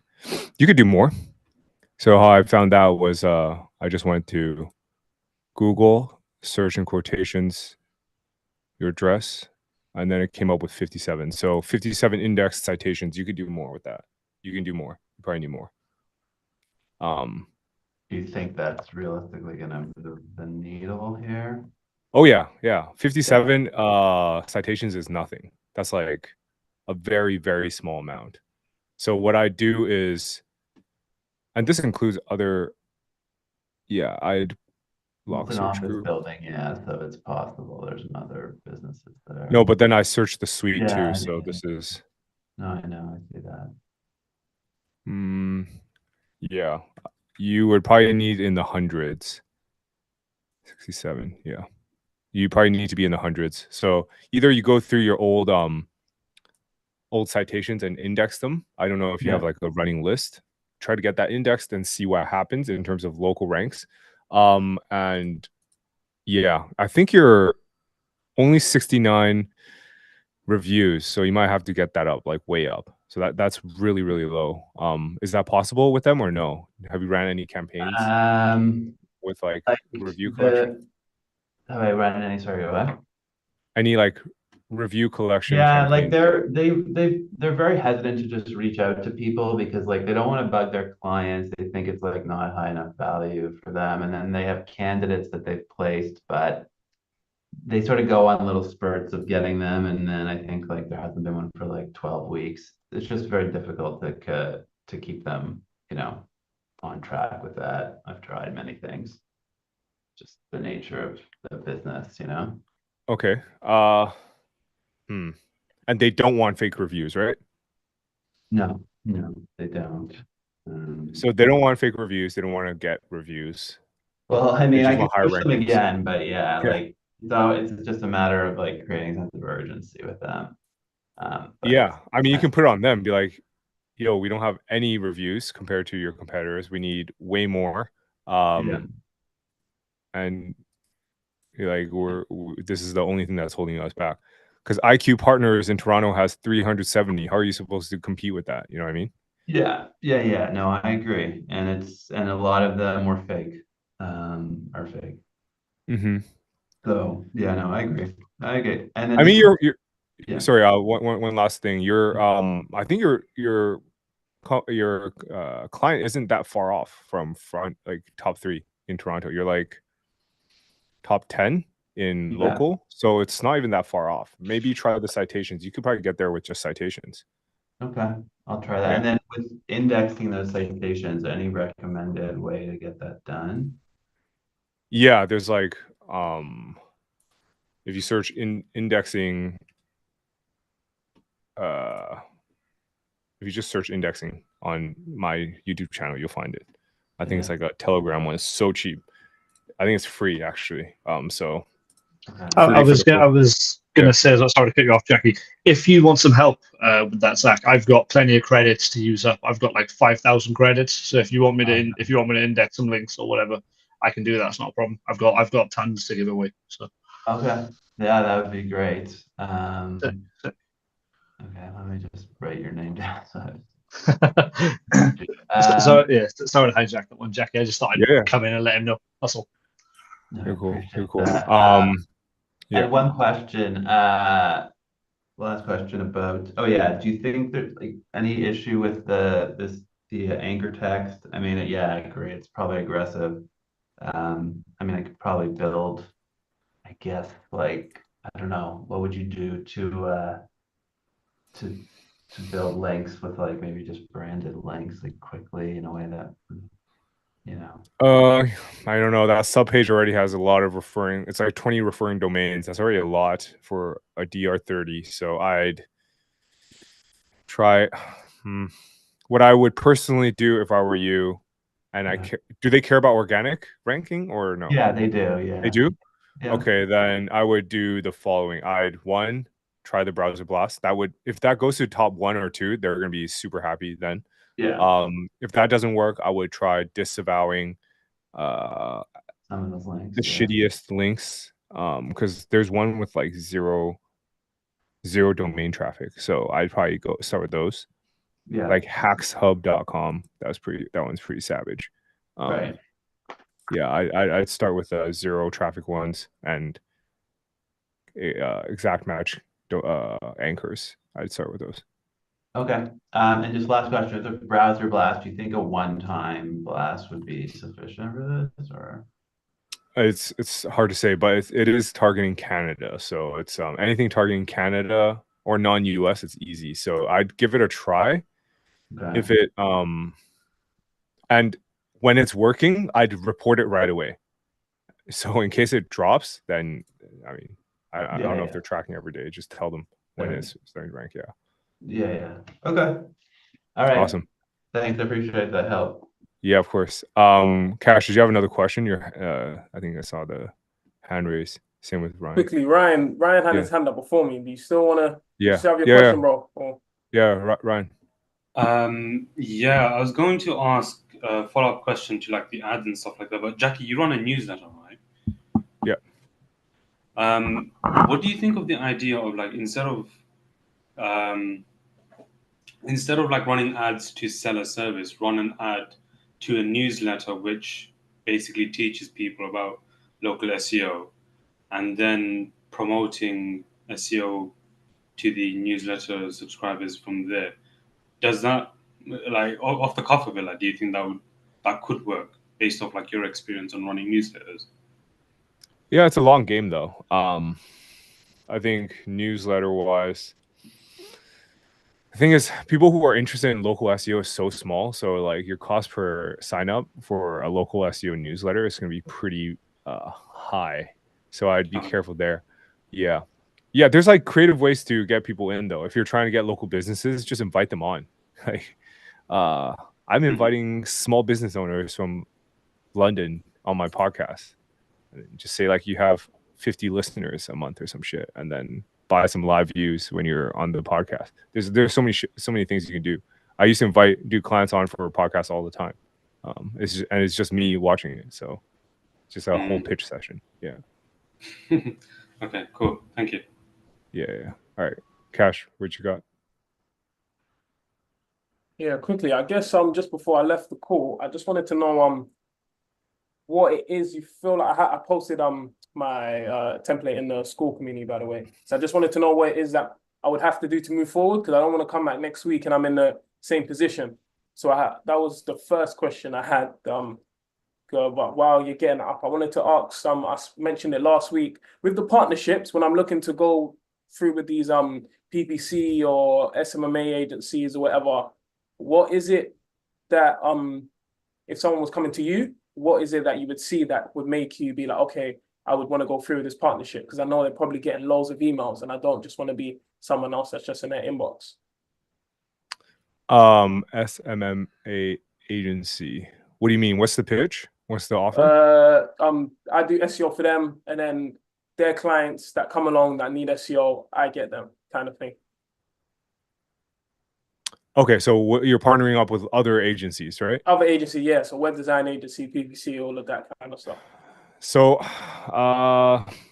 You could do more. So how I found out was I just went to Google, search in quotations, your address, and then it came up with 57. So 57 indexed citations. You could do more with that. You can do more. You probably need more. Do you think that's realistically gonna move the needle here? Oh yeah. 57 citations is nothing. That's like a very, very small amount. So what I do is, and this includes other, I'd lock It's an search office group. building, yeah, so it's possible there's other businesses there. No, but then I searched the suite Yeah, too. So this is. No, I know, I see that. Yeah, you would probably need in the hundreds. 67, yeah. You probably need to be in the hundreds. So either you go through your old citations and index them. I don't know if you have like a running list. Try to get that indexed and see what happens in terms of local ranks. And yeah, I think you're only 69 reviews, so you might have to get that up, like way up. So that's really, really low. Is that possible with them or no? Have you ran any campaigns with like review collection? Have I run any? Sorry, what? Any like review collection? Yeah, campaigns? like they're very hesitant to just reach out to people because like they don't want to bug their clients. They think it's like not high enough value for them, and then they have candidates that they've placed, but they sort of go on little spurts of getting them, and then I think like there hasn't been one for like 12 weeks. It's just very difficult to keep them, on track with that. I've tried many things. Just the nature of the business, Okay. And they don't want fake reviews, right? No, they don't. So they don't want fake reviews. They don't want to get reviews. Well, I mean, I just can want push higher them rankings. again, but yeah, like so it's just a matter of like creating a sense of urgency with them. Yeah, I mean, you can put it on them. Be like, yo, we don't have any reviews compared to your competitors. We need way more. And like this is the only thing that's holding us back. Because IQ Partners in Toronto has 370. How are you supposed to compete with that? You know what I mean? Yeah. No, I agree, and a lot of them were fake, are fake. So yeah, no, I agree. And then I mean, you're sorry. One last thing. I think your client isn't that far off from like top 3 in Toronto. You're like top 10 in local, so it's not even that far off. Maybe try the citations. You could probably get there with just citations. Okay, I'll try that. And then with indexing those citations, any recommended way to get that done? Yeah, there's like if you search indexing, if you just search indexing on my YouTube channel, you'll find it. I think it's like a Telegram one. It's so cheap. I think it's free actually. So I was gonna say, sorry to cut you off, Jackie. If you want some help with that, Zach, I've got plenty of credits to use up. I've got like 5,000 credits. So if you want me to, if you want me to index some links or whatever, I can do that. It's not a problem. I've got tons to give away. So okay, yeah, that would be great. Okay, let me just write your name down. So yeah, sorry to hijack that one, Jackie. I just thought I'd come in and let him know. That's all. No, You're cool. You're cool. that. Yeah. And one question, last question about, oh yeah, do you think there's like any issue with the anchor text? I mean, yeah, I agree. It's probably aggressive. I mean, I could probably build, I guess, like, I don't know, what would you do to build links with like maybe just branded links like quickly in a way that, you know? I don't know. That subpage already has a lot of referring. It's like 20 referring domains. That's already a lot for a DR30. So I'd try. What I would personally do if I were you, and do they care about organic ranking or no? Yeah, they do. Yeah, they do. Yeah. Okay, then I would do the following. I'd try the browser blast. That would, if that goes to top 1 or 2, they're gonna be super happy then. Yeah. If that doesn't work, I would try disavowing some of those links, the shittiest links, because there's one with like zero domain traffic, so I'd probably start with those. Like hackshub.com. That one's pretty savage. Right. Yeah, I'd start with 0 traffic ones and exact match anchors. I'd start with those. Okay. And just last question, the browser blast, do you think a one-time blast would be sufficient for this, or? It's hard to say, but it is targeting Canada, so it's anything targeting Canada or non-US, it's easy. So I'd give it a try. Okay. If it and when it's working, I'd report it right away. So in case it drops, then I mean, I don't know if they're tracking every day. Just tell them when it's starting to rank. Yeah. Okay. All right. Awesome. Thanks. I appreciate that help. Yeah, of course. Cash, did you have another question? I think I saw the hand raise. Same with Ryan. Quickly, Ryan had his hand up before me. Do you still want to? Yeah. You still have your question, bro? Or... Yeah, Ryan. Yeah, I was going to ask a follow-up question to like the ads and stuff like that. But Jackie, you run a newsletter, right? Yeah. What do you think of the idea of like instead of like running ads to sell a service, run an ad to a newsletter which basically teaches people about local SEO, and then promoting SEO to the newsletter subscribers from there? Does that, like, off the cuff of it, like, do you think that could work based off like your experience on running newsletters? Yeah, it's a long game though. I think newsletter wise, the thing is, people who are interested in local SEO is so small. So like your cost per sign up for a local SEO newsletter is going to be pretty high. So I'd be careful there. Yeah. There's like creative ways to get people in though. If you're trying to get local businesses, just invite them on. Like, I'm inviting small business owners from London on my podcast. Just say like you have 50 listeners a month or some shit, and then buy some live views when you're on the podcast. There's so many things you can do. I used to do clients on for a podcast all the time. It's just me watching it, so just a whole pitch session. Yeah. Okay, cool. Thank you. Yeah. All right, Cash, what you got? Yeah, quickly. I guess just before I left the call, I just wanted to know what it is you feel like. I posted my template in the school community, by the way. So I just wanted to know what it is that I would have to do to move forward, because I don't want to come back next week and I'm in the same position. So that was the first question I had. But while you're getting up, I wanted to ask. I mentioned it last week with the partnerships. When I'm looking to go through with these PPC or SMMA agencies or whatever, what is it that if someone was coming to you, what is it that you would see that would make you be like, okay, I would want to go through with this partnership? Because I know they're probably getting loads of emails, and I don't just want to be someone else that's just in their inbox. SMMA agency. What do you mean? What's the pitch? What's the offer? I do SEO for them, and then their clients that come along that need SEO, I get them, kind of thing. Okay, so you're partnering up with other agencies, right? Other agency, yeah. So web design agency, PPC, all of that kind of stuff. So,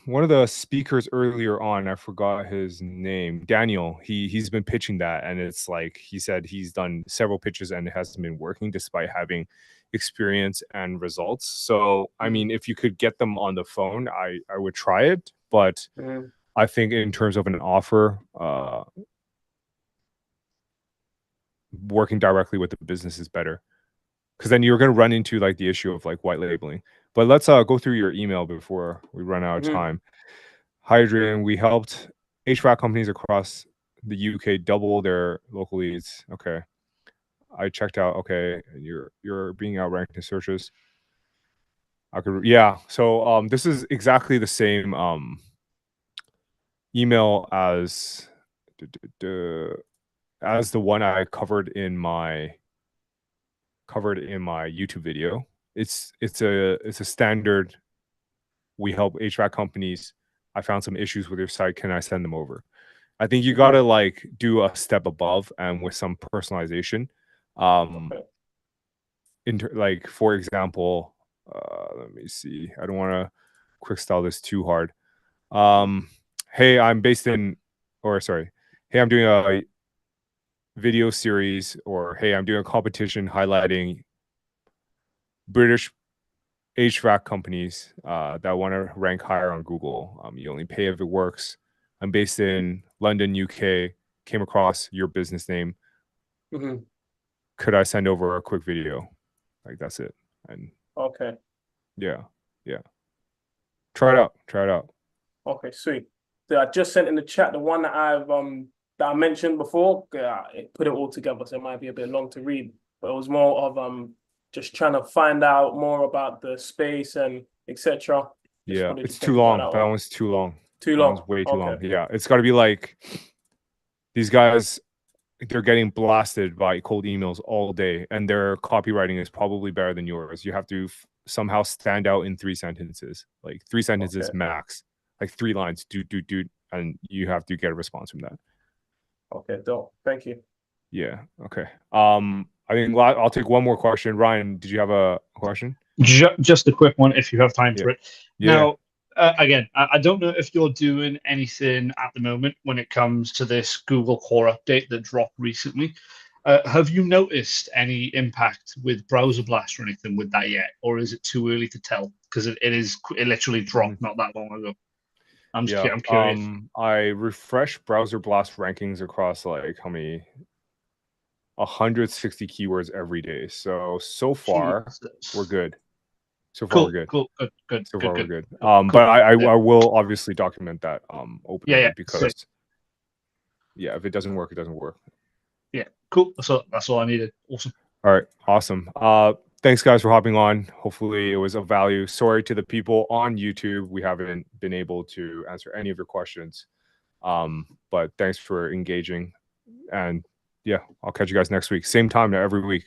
one of the speakers earlier on, I forgot his name, Daniel. He's been pitching that, and it's like he said he's done several pitches and it hasn't been working despite having experience and results. So, I mean, if you could get them on the phone, I would try it. But I think in terms of an offer, working directly with the business is better, because then you're going to run into like the issue of like white labeling. But let's go through your email before we run out of time. Hi, Adrian. We helped HVAC companies across the UK double their local leads. Okay, I checked out. Okay, you're being outranked in searches. I could, yeah. So this is exactly the same email as the one I covered in my YouTube video. It's a standard. We help HVAC companies. I found some issues with your site. Can I send them over? I think you got to like do a step above and with some personalization. Like for example, let me see. I don't want to quick style this too hard. Hey, I'm doing a video series, or hey, I'm doing a competition highlighting British HVAC companies that want to rank higher on Google. You only pay if it works. I'm based in London, UK. Came across your business name. Could I send over a quick video? Like that's it. And okay. Yeah. Try it out. Okay, sweet. So I just sent in the chat the one that I mentioned before. It put it all together, so it might be a bit long to read, but it was more of just trying to find out more about the space and etc. Yeah, it's too long. That one's too long. Too long. That one's way too long. Yeah, it's got to be like these guys. They're getting blasted by cold emails all day, and their copywriting is probably better than yours. You have to somehow stand out in 3 sentences, like 3 sentences max, like 3 lines. Do, and you have to get a response from that. Okay, dope. Thank you. Yeah. Okay. I think I'll take one more question. Ryan, did you have a question? Just a quick one, if you have time for it. Yeah. Now, again, I don't know if you're doing anything at the moment when it comes to this Google Core update that dropped recently. Have you noticed any impact with Browser Blast or anything with that yet, or is it too early to tell? Because it literally dropped not that long ago. I'm curious. I refresh Browser Blast rankings across like how many 160 keywords every day. So far we're good. So far we're good. Cool. So far we're good. But I will obviously document that openly because if it doesn't work, it doesn't work. Yeah, cool. That's all I needed. Awesome. All right, awesome. Thanks guys for hopping on. Hopefully it was of value. Sorry to the people on YouTube, we haven't been able to answer any of your questions. But thanks for engaging, and yeah, I'll catch you guys next week. Same time every week.